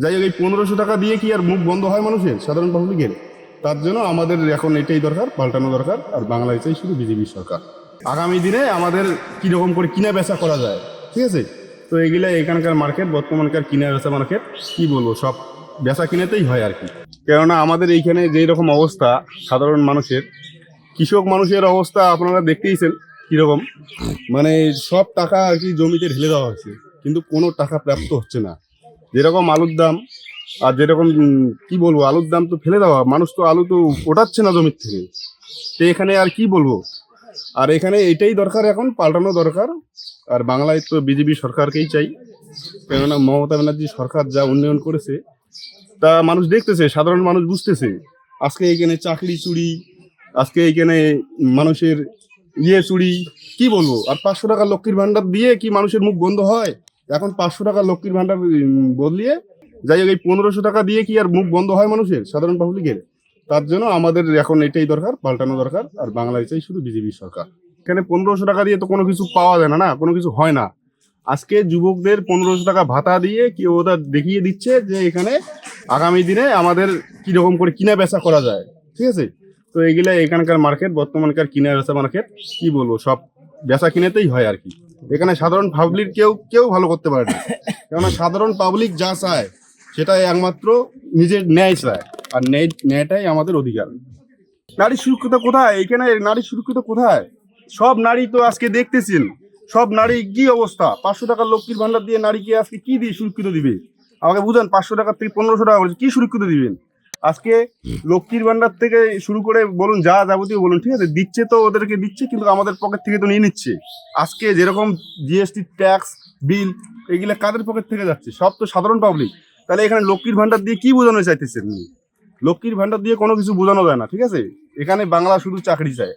যাই হোক, এই 1500 টাকা দিয়ে কি আর মুখ বন্ধ হয় মানুষের, সাধারণ পাবলিকের? তার জন্য আমাদের এখন এটাই দরকার, পাল্টানো দরকার। আর বাংলায় চাই শুধু বিজেপি সরকার। আগামী দিনে আমাদের কীরকম করে কিনা বেচা করা যায়, ঠিক আছে? তো এগুলা এখানকার মার্কেট, বর্তমানকার কিনা বেচা মার্কেট, কি বলবো, সব বেচা কিনেতেই হয় আর কি। কেননা আমাদের এইখানে যেই রকম অবস্থা সাধারণ মানুষের, কৃষক মানুষের অবস্থা আপনারা দেখতেইছেন কীরকম। মানে সব টাকা আর কি জমিতে ঢেলে দেওয়া হয়েছে, কিন্তু কোনো টাকা প্রাপ্ত হচ্ছে না। যেরকম আলুর দাম, আর যেরকম কি বলবো, আলুর দাম তো ফেলে দেওয়া, মানুষ তো আলু তো ওঠাচ্ছে না জমির থেকে। তো এখানে আর কি বলবো, আর এখানে এটাই দরকার, এখন পাল্টানো দরকার। আর বাংলায় তো বিজেপি সরকারকেই চাই, কেননা মমতা ব্যানার্জি সরকার যা উন্নয়ন করেছে তা মানুষ দেখতেছে, সাধারণ মানুষ বুঝতেছে। আজকে এইখানে চাকরি চুরি, আজকে এইখানে মানুষের চুরি, কি বলবো। আর 500 টাকা লক্ষ্মীর ভান্ডার দিয়ে কি মানুষের মুখ বন্ধ হয়? এখন 500 টাকা লক্ষ্মীর ভান্ডার বদলিয়ে, যাই হোক, এই 1500 টাকা দিয়ে কি আর মুখ বন্ধ হয় মানুষের, সাধারণ পাবলিকের? তার জন্য আমাদের এখন এটাই দরকার, পাল্টানো দরকার। আর বাংলায় চাই শুধু বিজেপি সরকার। এখানে 1500 টাকা দিয়ে তো কোনো কিছু পাওয়া যায় না, না কোনো কিছু হয় না। আজকে যুবকদের 1500 টাকা ভাতা দিয়ে কি ওটা দেখিয়ে দিচ্ছে যে এখানে আগামী দিনে আমাদের কিরকম করে কিনা বেচা করা যায়, ঠিক আছে? তো এগুলা এখানকার মার্কেট, বর্তমানকার কিনা বেচা মার্কেট, কি বলবো, সব বেচা কিনেতেই হয় আর কি। এখানে সাধারণ পাবলিক কেউ কেউ ভালো করতে পারে না, কেননা সাধারণ পাবলিক যা চায় সেটাই একমাত্র নিজের ন্যায় চায়। আর ন্যায়টাই আমাদের অধিকার। নারী সুরক্ষিত কোথায় এখানে? নারী সুরক্ষিত কোথায়? সব নারী তো আজকে দেখতেছেন, সব নারী কি অবস্থা। 500 টাকা লক্ষ্মীর ভান্ডার দিয়ে নারীকে আজকে কি দিয়ে সুরক্ষিত দিবে? আমাকে বুঝান। 500 টাকার থেকে 1500 টাকা করে কি সুরক্ষিত দিবেন? আজকে লক্ষ্মীর ভান্ডার থেকে শুরু করে বলুন, যা যাবতীয় বলুন, ঠিক আছে, দিচ্ছে তো ওদেরকে দিচ্ছে, কিন্তু আমাদের পকেট থেকে তো নিয়ে নিচ্ছে। আজকে যেরকম জিএসটি, ট্যাক্স, বিল, এগুলা কাদের পকেট থেকে যাচ্ছে? সব তো সাধারণ পাবলিক। তাহলে এখানে লক্ষ্মীর ভান্ডার দিয়ে কি বোঝানো চাইতেছেন? লক্ষ্মীর ভান্ডার দিয়ে কোনো কিছু বোঝানো যায় না, ঠিক আছে? এখানে বাংলা শুধু চাকরি চায়।